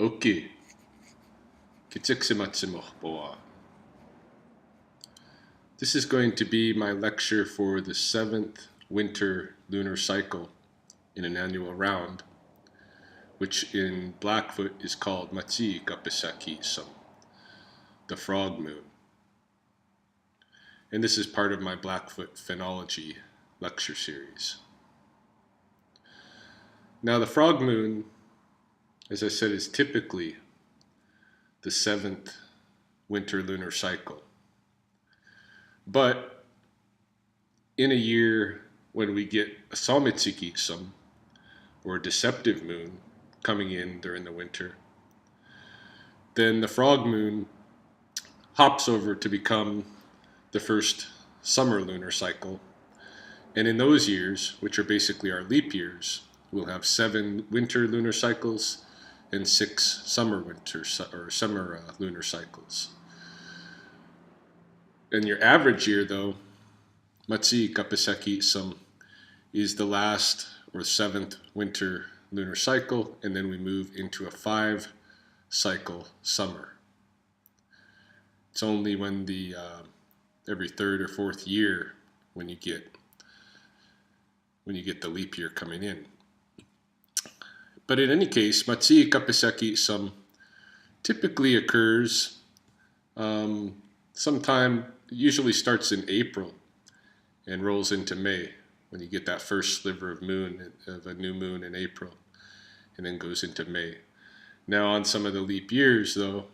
Okay. Matsiyikkapksaiki'somm. This is going to be my lecture for the 7th winter lunar cycle in an annual round, which in Blackfoot is called Matsiyikkappisaiki'somm, the frog moon. And this is part of my Blackfoot Phenology lecture series. Now the frog moon, as I said, is typically the 7th winter lunar cycle. But in a year when we get a Matsiyikkapksaiki'somm, or a deceptive moon, coming in during the winter, then the frog moon hops over to become the first summer lunar cycle. And in those years, which are basically our leap years, we'll have 7 winter lunar cycles and 6 summer lunar cycles. In your average year, though, Matsiyikkappisaiki'somm is the last or 7th winter lunar cycle, and then we move into a 5-cycle summer. It's only when the every 3rd or 4th year when you get the leap year coming in. But in any case, Matsiyikkappisaiki'somm typically occurs sometime, usually starts in April and rolls into May, when you get that first sliver of a new moon in April, and then goes into May. Now on some of the leap years, though,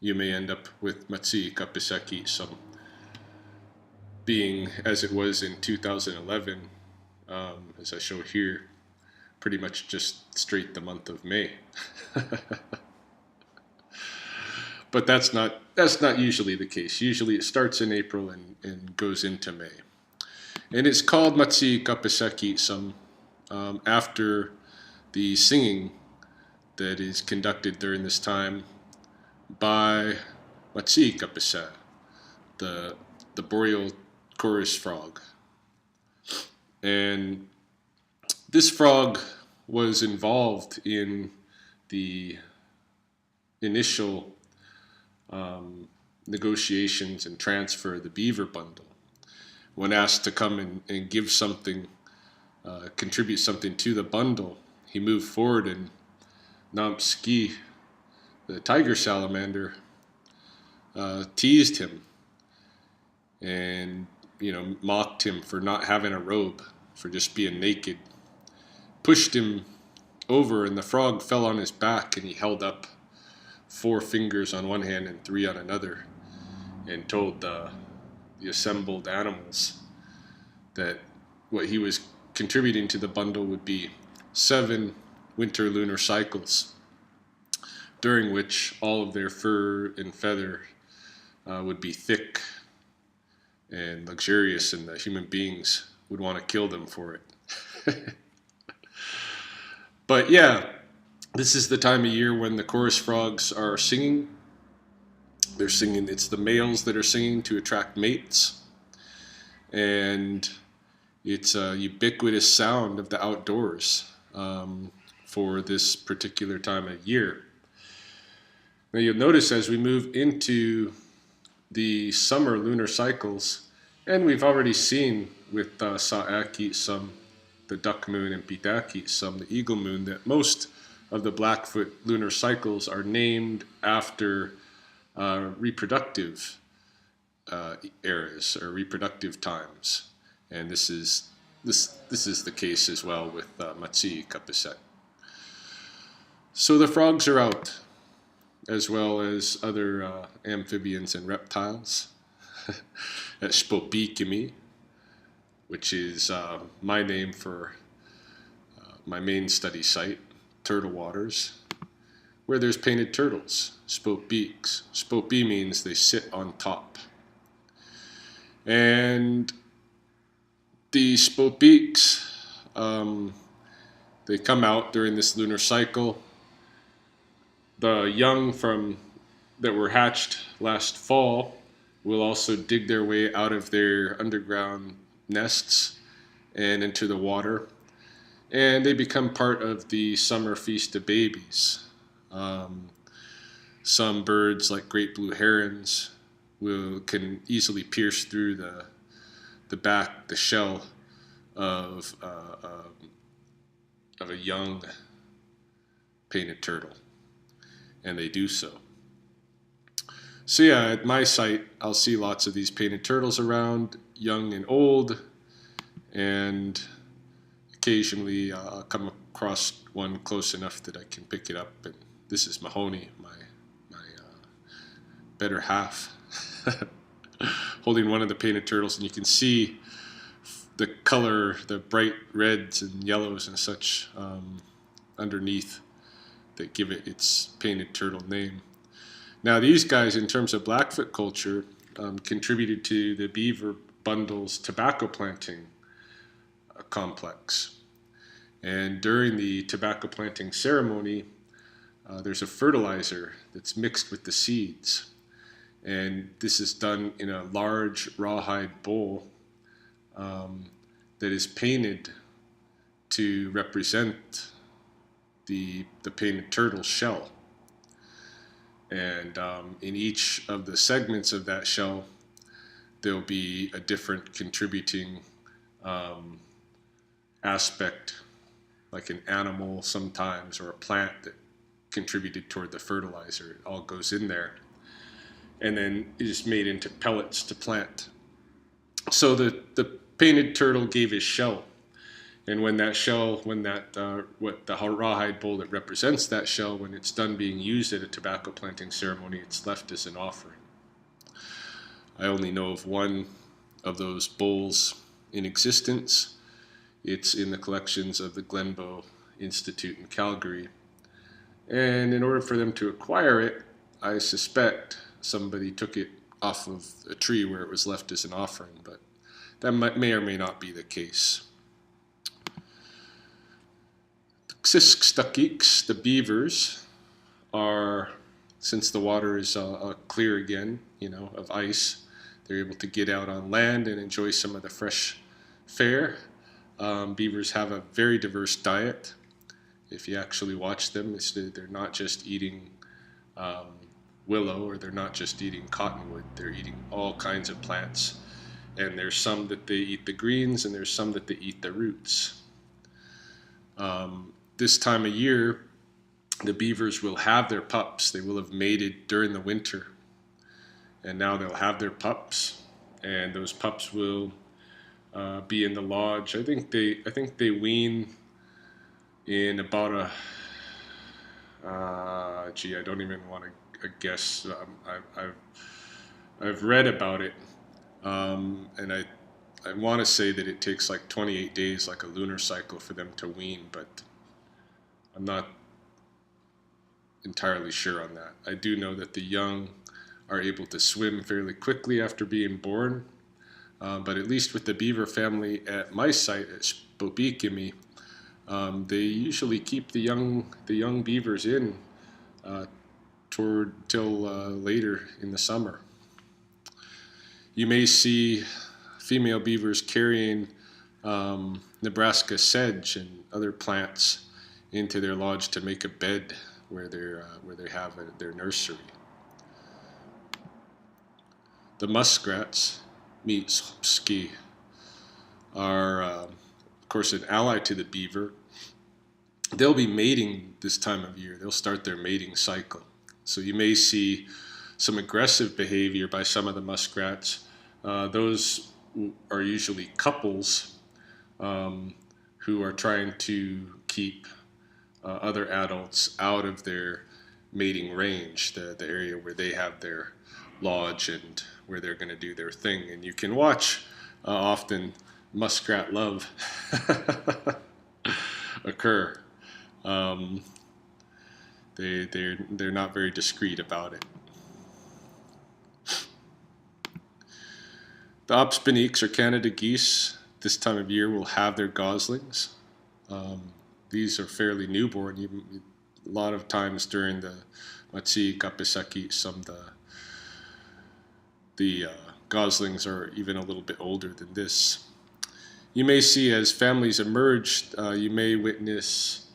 you may end up with Matsiyikkappisaiki'somm being, as it was in 2011, as I show here, pretty much just straight the month of May. But that's not usually the case. Usually it starts in April and goes into May. And it's called Matsiyikkappisaiki'somm after the singing that is conducted during this time by Matsiyikkappisai, the boreal chorus frog. And this frog was involved in the initial negotiations and transfer of the beaver bundle. When asked to come and give something, contribute something to the bundle, he moved forward, and Namski, the tiger salamander, teased him and mocked him for not having a robe, for just being naked. Pushed him over, and the frog fell on his back, and he held up 4 fingers on one hand and 3 on another, and told the assembled animals that what he was contributing to the bundle would be 7 winter lunar cycles, during which all of their fur and feather would be thick and luxurious, and the human beings would want to kill them for it. But yeah, this is the time of year when the chorus frogs are singing. They're singing, it's the males that are singing to attract mates. And it's a ubiquitous sound of the outdoors for this particular time of year. Now you'll notice as we move into the summer lunar cycles, and we've already seen with Sa'aki'somm, the duck moon, and Pitaki'somm, the eagle moon, that most of the Blackfoot lunar cycles are named after reproductive eras or reproductive times, and this is the case as well with Matsiyikkappisai. So the frogs are out, as well as other amphibians and reptiles. At Spopikimi, which is my name for my main study site, Turtle Waters, where there's painted turtles, Spopiks. Spopi means they sit on top. And the Spopiks, they come out during this lunar cycle. The young that were hatched last fall will also dig their way out of their underground nests and into the water. And they become part of the summer feast of babies. Some birds, like great blue herons, can easily pierce through the shell of a young painted turtle, and they do so. So yeah, at my site, I'll see lots of these painted turtles around, young and old, and occasionally I'll come across one close enough that I can pick it up. And this is Mahoney, my better half, holding one of the painted turtles, and you can see the color, the bright reds and yellows and such underneath that give it its painted turtle name. Now these guys, in terms of Blackfoot culture, contributed to the beaver bundle's tobacco planting complex. And during the tobacco planting ceremony, there's a fertilizer that's mixed with the seeds. And this is done in a large rawhide bowl that is painted to represent the painted turtle shell. And in each of the segments of that shell, there'll be a different contributing aspect, like an animal sometimes, or a plant that contributed toward the fertilizer. It all goes in there, and then it is made into pellets to plant. So the painted turtle gave his shell, and when that shell, what the rawhide bowl that represents that shell, when it's done being used at a tobacco planting ceremony, it's left as an offering. I only know of one of those bowls in existence. It's in the collections of the Glenbow Institute in Calgary. And in order for them to acquire it, I suspect somebody took it off of a tree where it was left as an offering, but that may or may not be the case. The beavers are, since the water is clear again, of ice, they're able to get out on land and enjoy some of the fresh fare. Beavers have a very diverse diet. If you actually watch them, they're not just eating willow, or they're not just eating cottonwood. They're eating all kinds of plants. And there's some that they eat the greens, and there's some that they eat the roots. This time of year, the beavers will have their pups. They will have mated during the winter, and now they'll have their pups, and those pups will be in the lodge. I think they wean in about I don't even want to guess. I've read about it, and I want to say that it takes like 28 days, like a lunar cycle, for them to wean, but I'm not entirely sure on that. I do know that the young are able to swim fairly quickly after being born, but at least with the beaver family at my site at Spobikimi, they usually keep the young beavers in till later in the summer. You may see female beavers carrying Nebraska sedge and other plants into their lodge to make a bed where they have their nursery. The muskrats, Matsiyikkapisaiki'somm, are of course an ally to the beaver. They'll be mating this time of year. They'll start their mating cycle. So you may see some aggressive behavior by some of the muskrats. Those are usually couples who are trying to keep other adults out of their mating range, the area where they have their lodge and where they're going to do their thing. And you can watch often muskrat love occur. They're not very discreet about it. The Ospiniques, or Canada geese, this time of year will have their goslings. These are fairly newborn. A lot of times during the Matsiyikkapisaiki'somm, the goslings are even a little bit older than this. You may see, as families emerge, you may witness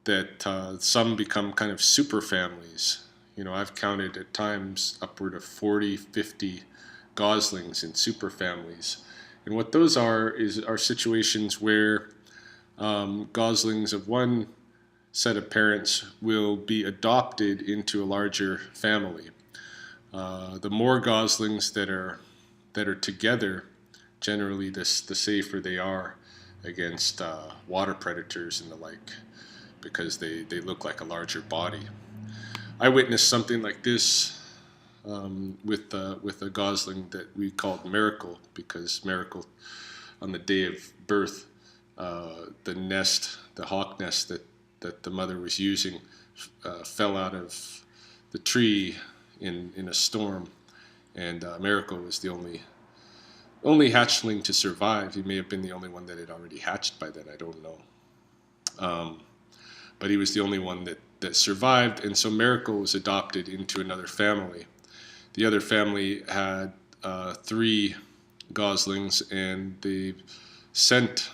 that some become kind of super families. You know, I've counted at times upward of 40, 50 goslings in super families. And what those are situations where goslings of one set of parents will be adopted into a larger family. The more goslings that are together, generally the safer they are against water predators and the like, because they look like a larger body. I witnessed something like this with a gosling that we called Miracle, because Miracle, on the day of birth, the hawk nest that the mother was using fell out of the tree in a storm, and Miracle was the only hatchling to survive. He may have been the only one that had already hatched by then, I don't know. But he was the only one that survived, and so Miracle was adopted into another family. The other family had 3 goslings, and they sent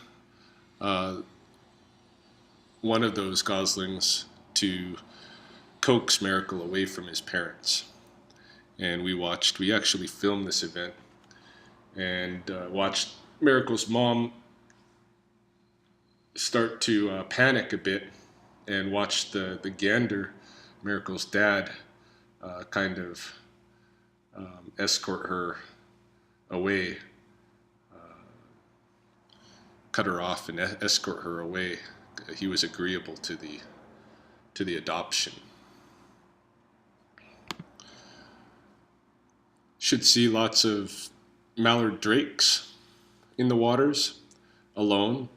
one of those goslings to coax Miracle away from his parents. And we actually filmed this event, and watched Miracle's mom start to panic a bit, and watched the gander, Miracle's dad, kind of escort her away, cut her off and escort her away. He was agreeable to the adoption. Should see lots of Mallard Drakes in the waters alone.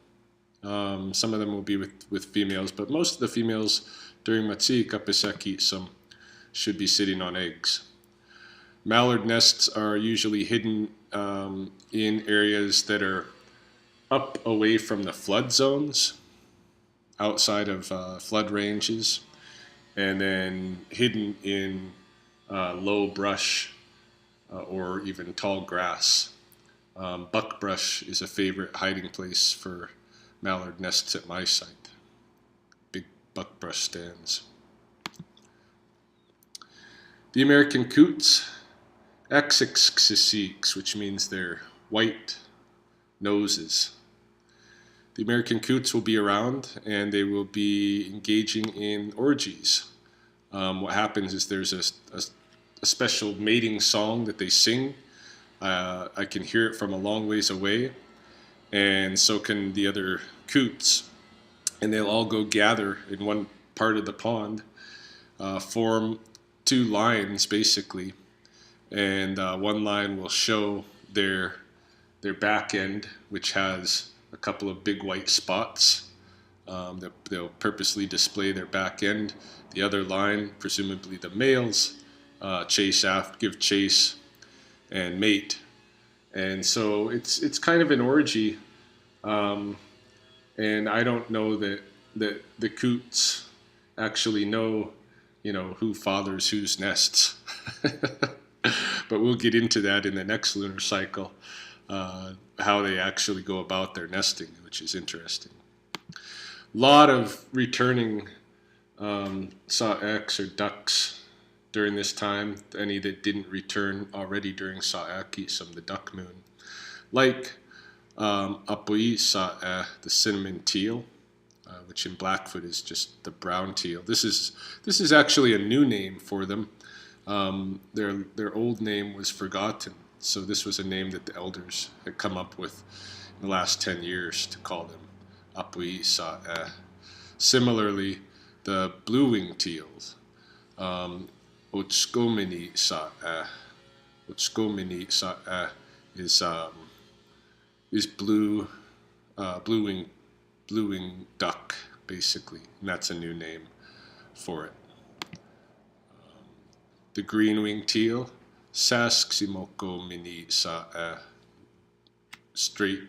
Some of them will be with females, but most of the females during Matsiyikkapisaiki'somm should be sitting on eggs. Mallard nests are usually hidden in areas that are up away from the flood zones, outside of flood ranges, and then hidden in low brush or even tall grass. Buckbrush is a favorite hiding place for mallard nests at my site. Big buckbrush stands. The American coots, Xixxix, which means they're white noses. The American coots will be around, and they will be engaging in orgies. What happens is there's a special mating song that they sing. I can hear it from a long ways away, and so can the other coots. And they'll all go gather in one part of the pond, form 2 lines basically, and one line will show their back end, which has a couple of big white spots. They'll purposely display their back end. The other line, presumably the males, give chase and mate. And so it's kind of an orgy, and I don't know that the coots actually know, who fathers whose nests. But we'll get into that in the next lunar cycle, how they actually go about their nesting, which is interesting. A lot of returning sa'iks or ducks during this time, any that didn't return already during Matsiyikkapksaiki'somm, the duck moon, like Apu'i, the cinnamon teal, which in Blackfoot is just the brown teal. This is actually a new name for them. Their old name was forgotten, so this was a name that the elders had come up with in the last 10 years to call them Apu'i. Similarly, the blue-winged teals, Otskomini is blue-winged duck, basically, and that's a new name for it. The green-winged teal, Sasksimoko Sa, straight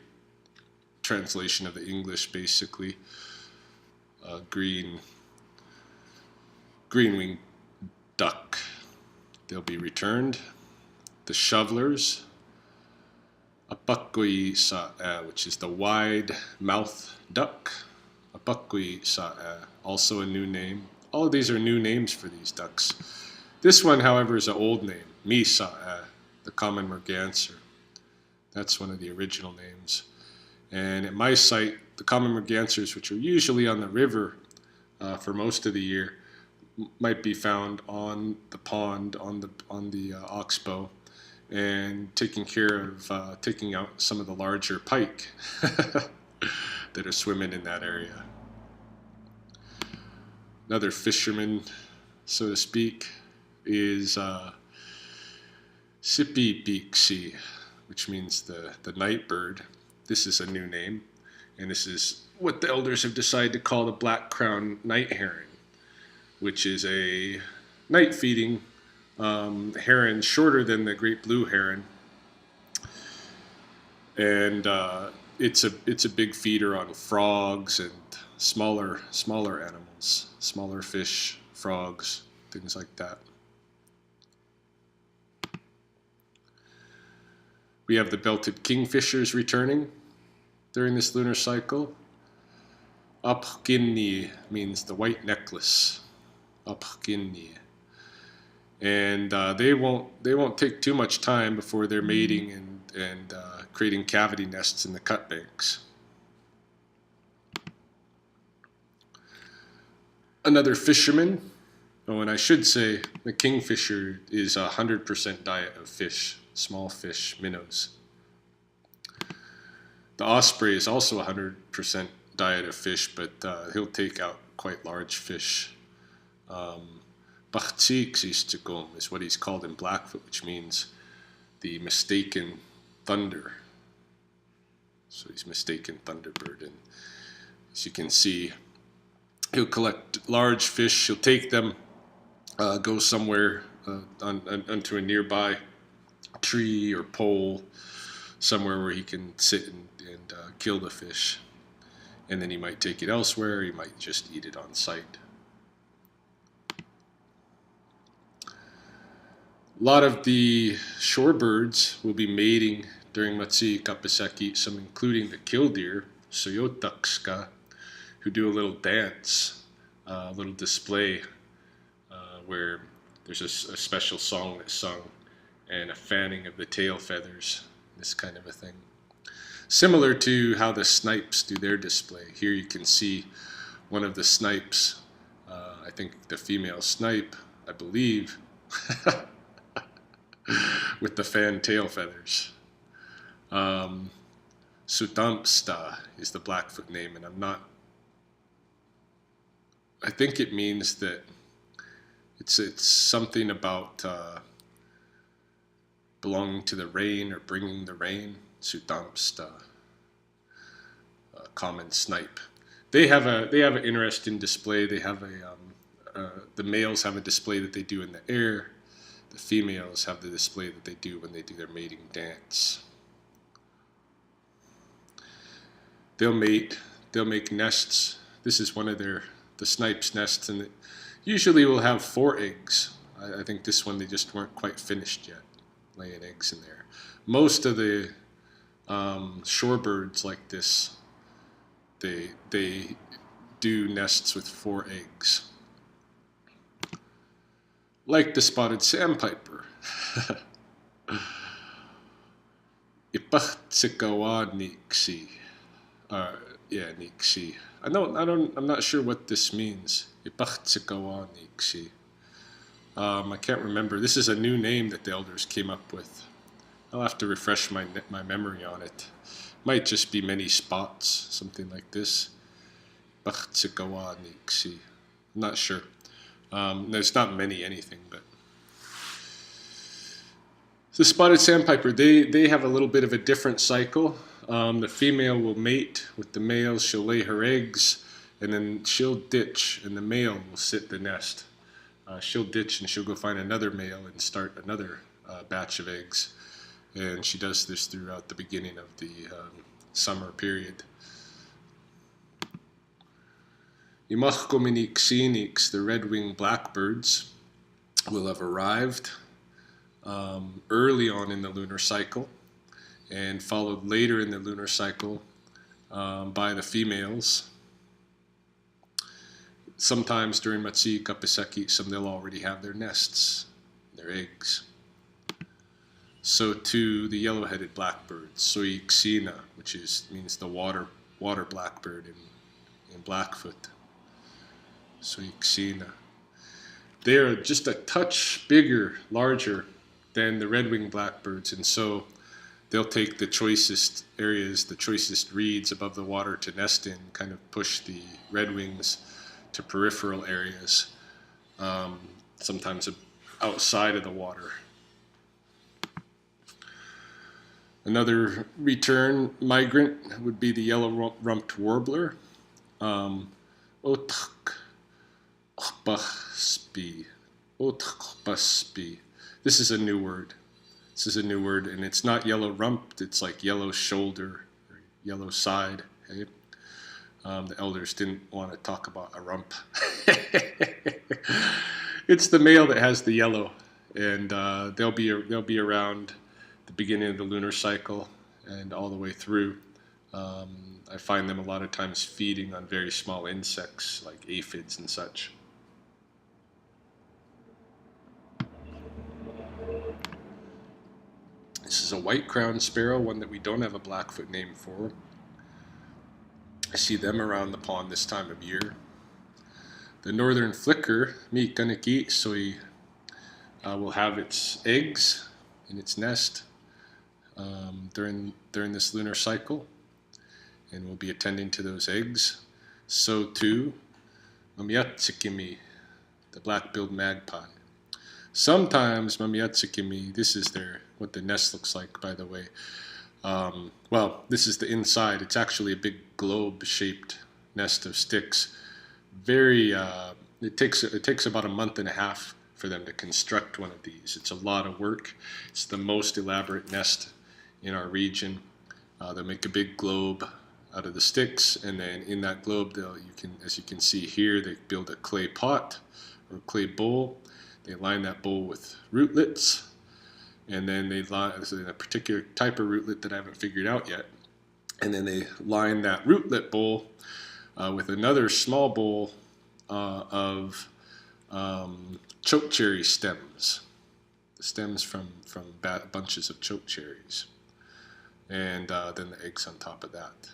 translation of the English, basically. Green-winged duck. They'll be returned. The shovelers, Apako'i Sa, which is the wide mouth duck, Matsiyikkapisaiki'somm, also a new name. All of these are new names for these ducks. This one, however, is an old name, Misa, the common merganser. That's one of the original names. And at my site, the common mergansers, which are usually on the river for most of the year, might be found on the pond, on the oxbow, and taking out some of the larger pike that are swimming in that area. Another fisherman, so to speak, is Sippipiksi, which means the night bird. This is a new name, and this is what the elders have decided to call the Blackcrowned night heron, which is a night-feeding heron, shorter than the great blue heron, and it's a big feeder on frogs and smaller animals, smaller fish, frogs, things like that. We have the belted kingfishers returning during this lunar cycle. Apkinni means the white necklace. Apkinni. And they won't take too much time before they're mating and creating cavity nests in the cut banks. Another fisherman. Oh, and I should say the kingfisher is 100% diet of fish, small fish, minnows. The osprey is also 100% diet of fish, but he'll take out quite large fish. Matsiyikkapisaiki'somm is what he's called in Blackfoot, which means the mistaken thunder. So he's mistaken thunderbird, and as you can see, he'll collect large fish. He'll take them, go somewhere onto a nearby tree or pole, somewhere where he can sit and kill the fish. And then he might take it elsewhere. He might just eat it on site. A lot of the shorebirds will be mating during Matsiyikkapisaiki'somm, including the killdeer, Soyotakska, who do a little dance, a little display where there's a special song that's sung and a fanning of the tail feathers, this kind of a thing. Similar to how the snipes do their display. Here you can see one of the snipes, I think the female snipe, I believe, with the fan tail feathers. Sudampsta is the Blackfoot name, and I think it means that it's something about belonging to the rain or bringing the rain. Sudampsta, common snipe. They have an interesting display. They have the males have a display that they do in the air. The females have the display that they do when they do their mating dance. They'll mate. They'll make nests. This is one of the snipe's nests, and it usually will have 4 eggs. I think this one they just weren't quite finished yet, laying eggs in there. Most of the shorebirds like this, they do nests with 4 eggs. Like the spotted sandpiper. Niksi. Niksi. I'm not sure what this means. Niksi. I can't remember. This is a new name that the elders came up with. I'll have to refresh my memory on it. Might just be many spots, something like this. Niksi. I'm not sure. There's not many anything, but the spotted sandpiper, they have a little bit of a different cycle. The female will mate with the male. She'll lay her eggs, and then she'll ditch, and the male will sit the nest. She'll ditch, and she'll go find another male and start another batch of eggs. And she does this throughout the beginning of the summer period. Imahkominiksinix, the RedWinged Blackbirds, will have arrived early on in the lunar cycle and followed later in the lunar cycle by the females. sometimes during Matsiyikkapisaiki'somm they'll already have their nests, their eggs. So too the yellow-headed blackbird, Matsiyikkapisaiki'somm, which means the water blackbird in Blackfoot. Matsiyikkapisaiki'somm. They are just a touch bigger, larger than the red-winged blackbirds, and so they'll take the choicest areas, the choicest reeds above the water to nest in, kind of push the red-wings to peripheral areas, sometimes outside of the water. Another return migrant would be the YellowRumped Warbler. This is a new word. This is a new word, and it's not yellow-rumped, it's like yellow shoulder, or yellow side. Hey? The elders didn't want to talk about a rump. It's the male that has the yellow, and they'll be around the beginning of the lunar cycle and all the way through. I find them a lot of times feeding on very small insects like aphids and such. This is a Whitecrowned Sparrow, one that we don't have a Blackfoot name for. I see them around the pond this time of year. The northern flicker, Matsiyikkapksaiki'somm, will have its eggs in its nest during this lunar cycle, and we'll be attending to those eggs. So too, Matsiyikkapisaiki'somm, the black-billed magpie. Sometimes Matsiyikkapisaiki'somm, this is what the nest looks like, by the way. Well, this is the inside. It's actually a big globe-shaped nest of sticks. It takes about a month and a half for them to construct one of these. It's a lot of work. It's the most elaborate nest in our region. They'll make a big globe out of the sticks, and then in that globe, as you can see here, they build a clay pot or clay bowl. They line that bowl with rootlets, and then they line a particular type of rootlet that I haven't figured out yet. And then they line that rootlet bowl with another small bowl of chokecherry stems, the stems from bunches of chokecherries, and then the eggs on top of that.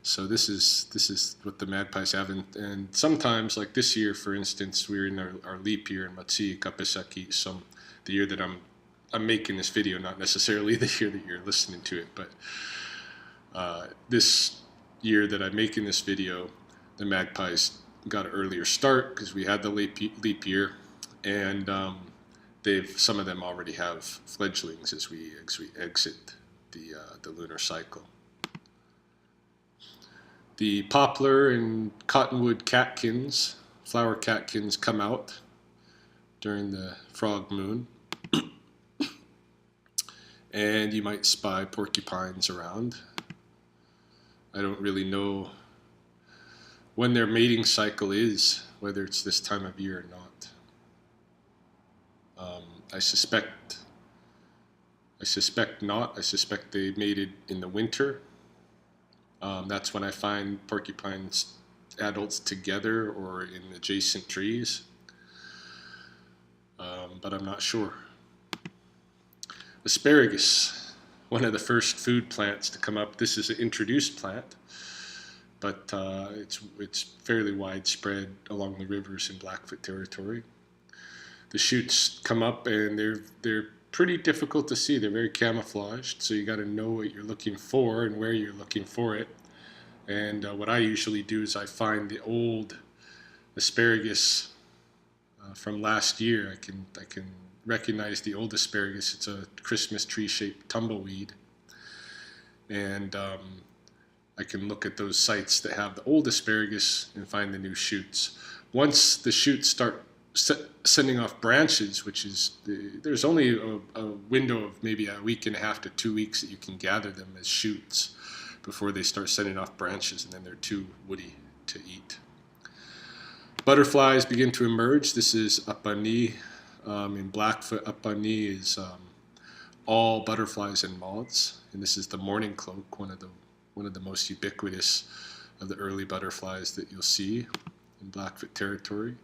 So this is what the magpies have, and sometimes, like this year, for instance, we're in our leap year in Matsiyikkapisaiki'somm, the year that I'm making this video, not necessarily the year that you're listening to it, but this year that I'm making this video, the magpies got an earlier start because we had the leap year, and some of them already have fledglings as we exit the lunar cycle. The poplar and cottonwood catkins, flower catkins, come out during the frog moon. And you might spy porcupines around. I don't really know when their mating cycle is, whether it's this time of year or not. I suspect not. I suspect they mated in the winter. That's when I find porcupines adults together or in adjacent trees, but I'm not sure. Asparagus, one of the first food plants to come up. This is an introduced plant, but it's fairly widespread along the rivers in Blackfoot territory. The shoots come up and they're pretty difficult to see. They're very camouflaged, so you got to know what you're looking for and where you're looking for it. And what I usually do is I find the old asparagus from last year. I can recognize the old asparagus. It's a Christmas tree-shaped tumbleweed, and I can look at those sites that have the old asparagus and find the new shoots. Once the shoots start sending off branches, there's only a window of maybe a week and a half to 2 weeks that you can gather them as shoots before they start sending off branches, and then they're too woody to eat. Butterflies begin to emerge. This is Apani. In Blackfoot, Apani is all butterflies and moths, and this is the Mourning Cloak, one of the most ubiquitous of the early butterflies that you'll see. in Blackfoot territory.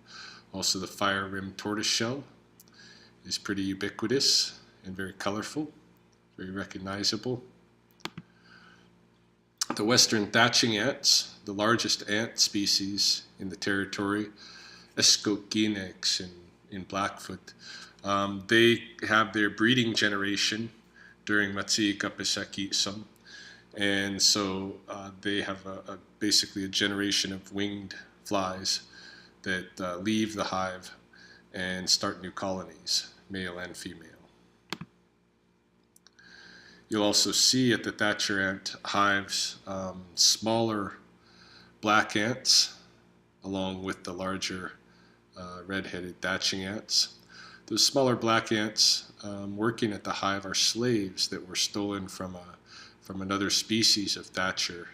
Also the fire-rimmed tortoiseshell is pretty ubiquitous and very colorful, very recognizable. The western thatching ants, the largest ant species in the territory, Escokinex in Blackfoot, they have their breeding generation during Matsiyikkappisaiki'somm, and so they have basically a generation of winged flies that leave the hive and start new colonies, male and female. You'll also see at the thatcher ant hives smaller black ants along with the larger red-headed thatching ants. Those smaller black ants working at the hive are slaves that were stolen from another species of thatcher.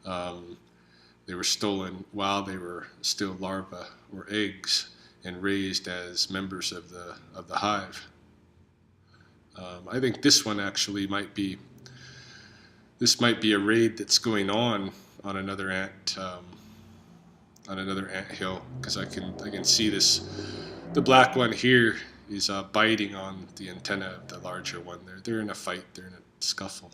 They were stolen while they were still larvae or eggs and raised as members of the hive. I think this one actually might be a raid that's going on another ant hill, because I can see this. The black one here is biting on the antenna of the larger one. They're in a fight. They're in a scuffle.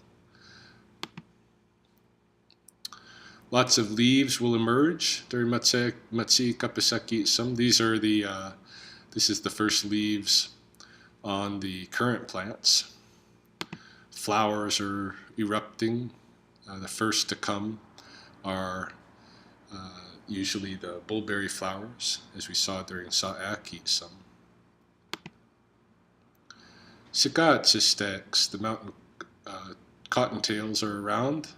Lots of leaves will emerge during Matsiyikkappisaiki'somm. This is the first leaves on the current plants. Flowers are erupting. The first to come are usually the bulberry flowers, as we saw during Matsiyikkapksaiki'somm. Matsiyikkapksaiki'somm, the mountain cottontails are around.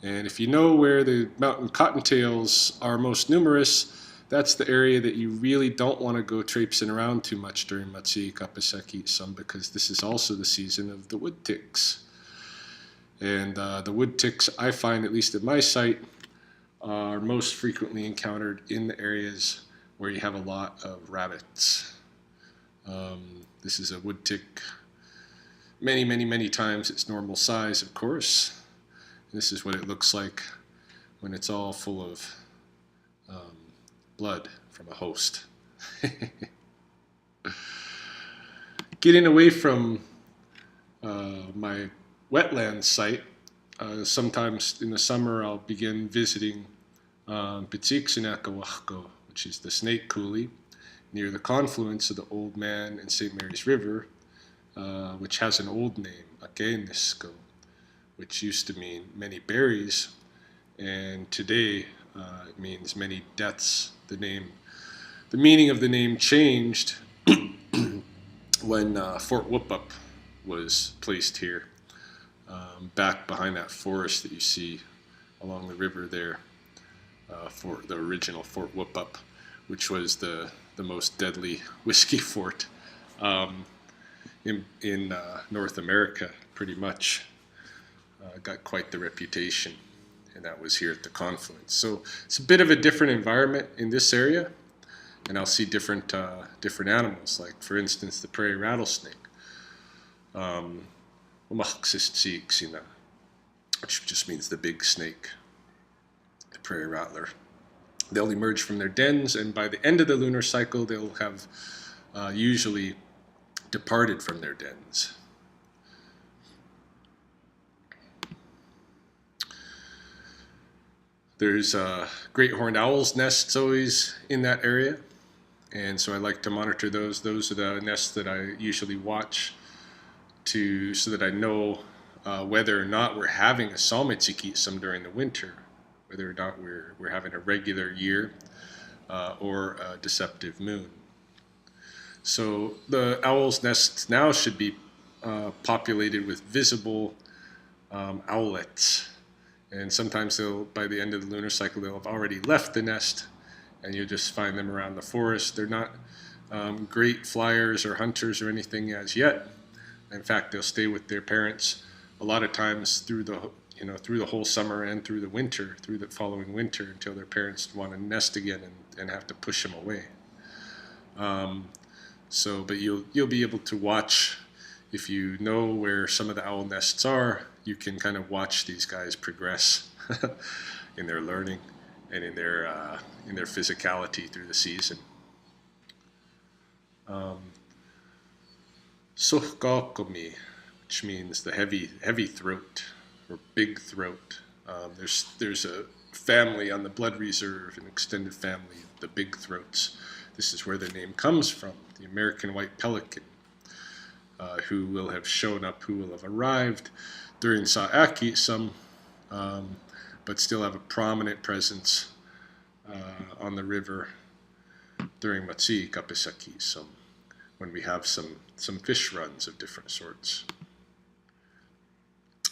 And if you know where the mountain cottontails are most numerous, that's the area that you really don't want to go traipsing around too much during Matsiyikkappisaiki'somm, because this is also the season of the wood ticks. And the wood ticks, I find, at least at my site, are most frequently encountered in the areas where you have a lot of rabbits. This is a wood tick many times its normal size, of course. This is what it looks like when it's all full of blood from a host. Getting away from my wetland site, sometimes in the summer I'll begin visiting Matsiyikkapisaiki'somm, which is the snake coulee, near the confluence of the Old Man and St. Mary's River, which has an old name, Akenisko, which used to mean many berries, and today it means many deaths. The meaning of the name changed when Fort Whoop-Up was placed here, back behind that forest that you see along the river there, for the original Fort Whoop-Up, which was the most deadly whiskey fort in North America, pretty much. Got quite the reputation, and that was here at the confluence. So it's a bit of a different environment in this area, and I'll see different animals, like for instance the prairie rattlesnake, Matsiyikkapisaiki'somm, which just means the big snake, the prairie rattler. They'll emerge from their dens, and by the end of the lunar cycle they'll have usually departed from their dens. There's great horned owls' nests always in that area, and so I like to monitor those. Those are the nests that I usually watch so that I know whether or not we're having a Matsiyikkapksaiki'somm during the winter, whether or not we're having a regular year or a deceptive moon. So the owls' nests now should be populated with visible owlets. And sometimes by the end of the lunar cycle, they'll have already left the nest, and you'll just find them around the forest. They're not great flyers or hunters or anything as yet. In fact, they'll stay with their parents a lot of times through the whole summer and through the winter, through the following winter, until their parents want to nest again and have to push them away. But you'll be able to watch. If you know where some of the owl nests are, you can kind of watch these guys progress in their learning and in their physicality through the season. Suhkakomi, which means the heavy throat or big throat. There's a family on the blood reserve, an extended family, the big throats. This is where the name comes from, the American white pelican, who will have shown up, who will have arrived during Matsiyikkapksaiki'somm, but still have a prominent presence on the river during Matsiyikkappisaiki'somm, when we have some fish runs of different sorts.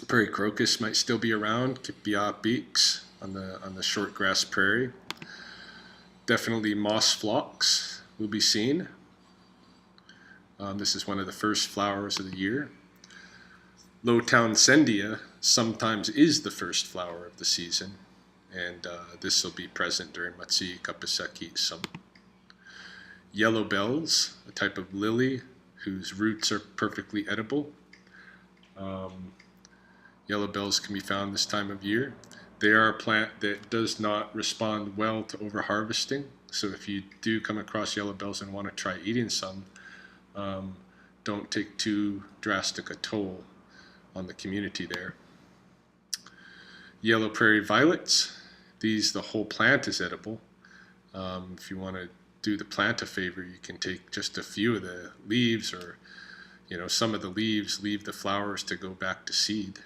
Prairie crocus might still be around, Kipia beaks on the short grass prairie. Definitely moss phlox will be seen. This is one of the first flowers of the year. Low-Townsendia sometimes is the first flower of the season, and this will be present during Matsiyikkappisaiki'somm. Yellow bells, a type of lily whose roots are perfectly edible. Yellow bells can be found this time of year. They are a plant that does not respond well to overharvesting, so if you do come across yellow bells and want to try eating some, don't take too drastic a toll on the community there. Yellow prairie violets, these, the whole plant is edible. If you want to do the plant a favor, you can take just a few of the leaves, or some of the leaves, leave the flowers to go back to seed.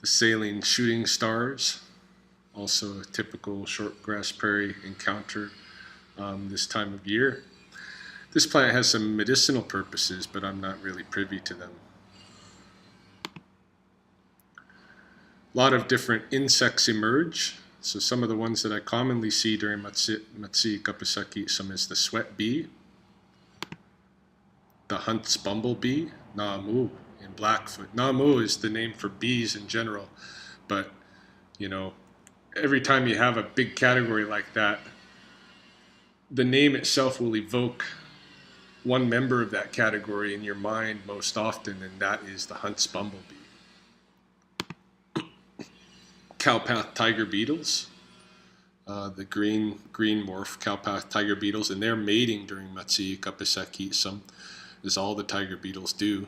The Saline shooting stars, also a typical short grass prairie encounter this time of year. This plant has some medicinal purposes, but I'm not really privy to them. A lot of different insects emerge. So some of the ones that I commonly see during Matsiyikkappisaiki'somm is the sweat bee, the Hunt's bumblebee, Namu in Blackfoot. Namu is the name for bees in general, but every time you have a big category like that, the name itself will evoke one member of that category in your mind most often, and that is the Hunt's bumblebee. Cowpath tiger beetles, the green morph cowpath tiger beetles, and they're mating during Matsiyikkappisaiki'somm, as all the tiger beetles do.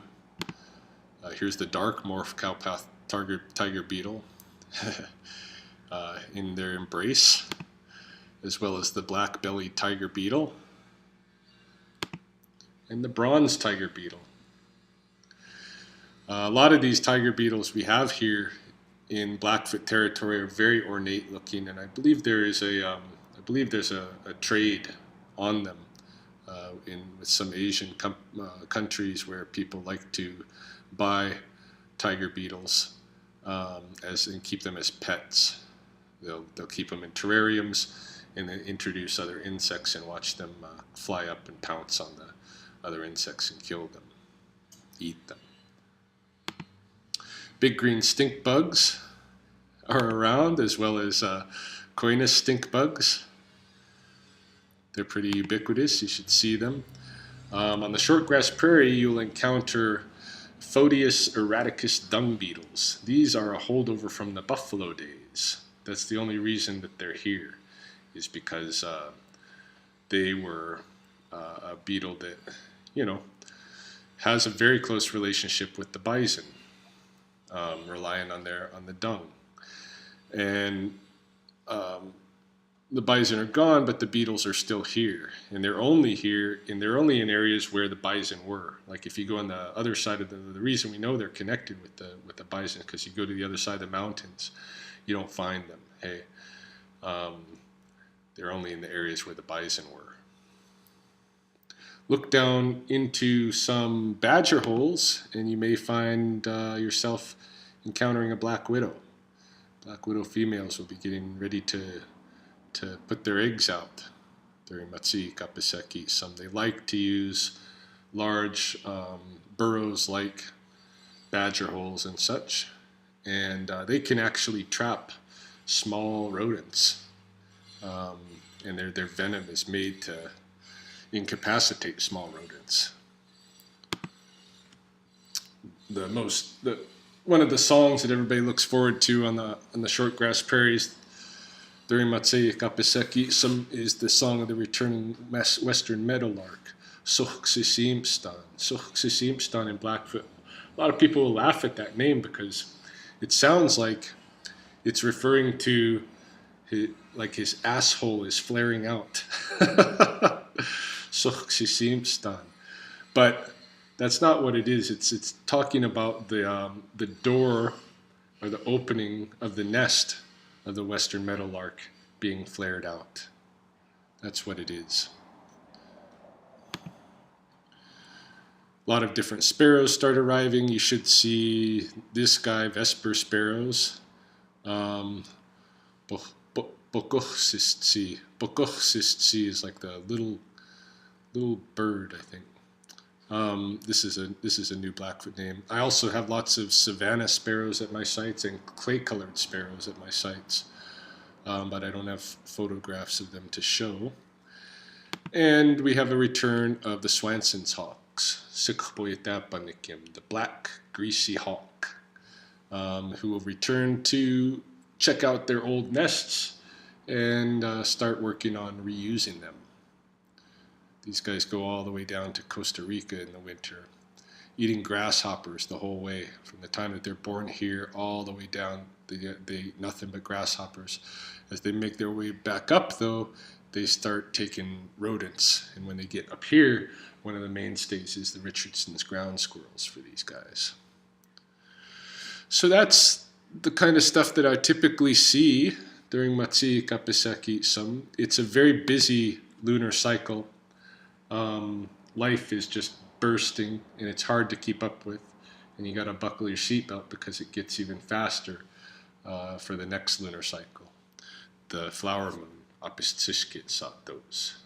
Here's the dark morph cowpath tiger beetle in their embrace, as well as the blackbelly tiger beetle and the bronze tiger beetle. A lot of these tiger beetles we have here in Blackfoot territory are very ornate looking, and I believe there's a trade on them with some Asian countries where people like to buy tiger beetles and keep them as pets. They'll keep them in terrariums and then introduce other insects and watch them fly up and pounce on the other insects and kill them, eat them. Big green stink bugs are around, as well as coinus stink bugs. They're pretty ubiquitous, you should see them. On the shortgrass prairie, you'll encounter Photius erraticus dung beetles. These are a holdover from the buffalo days. That's the only reason that they're here, is because they were a beetle that, has a very close relationship with the bison, relying on the dung. And the bison are gone, but the beetles are still here, and they're only here, and they're only in areas where the bison were. Like if you go on the other side of the reason we know they're connected with the bison, because you go to the other side of the mountains, you don't find them. Hey, they're only in the areas where the bison were. Look down into some badger holes, and you may find yourself encountering a black widow. Black widow females will be getting ready to put their eggs out during Matsiyikkappisaiki'somm. They like to use large burrows like badger holes and such, and they can actually trap small rodents, and their venom is made to incapacitate small rodents. The one of the songs that everybody looks forward to on the short grass prairies during Matsiyikkappisaiki'somm is the song of the returning western meadowlark, Matsiyikkapksaiki'somm in Blackfoot. A lot of people will laugh at that name because it sounds like it's referring to his asshole is flaring out. But that's not what it is. It's talking about the door or the opening of the nest of the western meadowlark being flared out. That's what it is. A lot of different sparrows start arriving. You should see this guy, Vesper Sparrows. Bokochsistsi is like the little bird, I think. This is a new Blackfoot name. I also have lots of savanna sparrows at my sites and clay-colored sparrows at my sites, but I don't have photographs of them to show. And we have a return of the Swanson's hawks, the black greasy hawk, who will return to check out their old nests and start working on reusing them. These guys go all the way down to Costa Rica in the winter, eating grasshoppers the whole way, from the time that they're born here all the way down. They eat nothing but grasshoppers. As they make their way back up, though, they start taking rodents. And when they get up here, one of the mainstays is the Richardson's ground squirrels for these guys. So that's the kind of stuff that I typically see during Matsiyikkappisaiki'somm. It's a very busy lunar cycle. Life is just bursting, and it's hard to keep up with, and you got to buckle your seatbelt because it gets even faster for the next lunar cycle, the flower moon, Matsiyikkapisaiki'somm.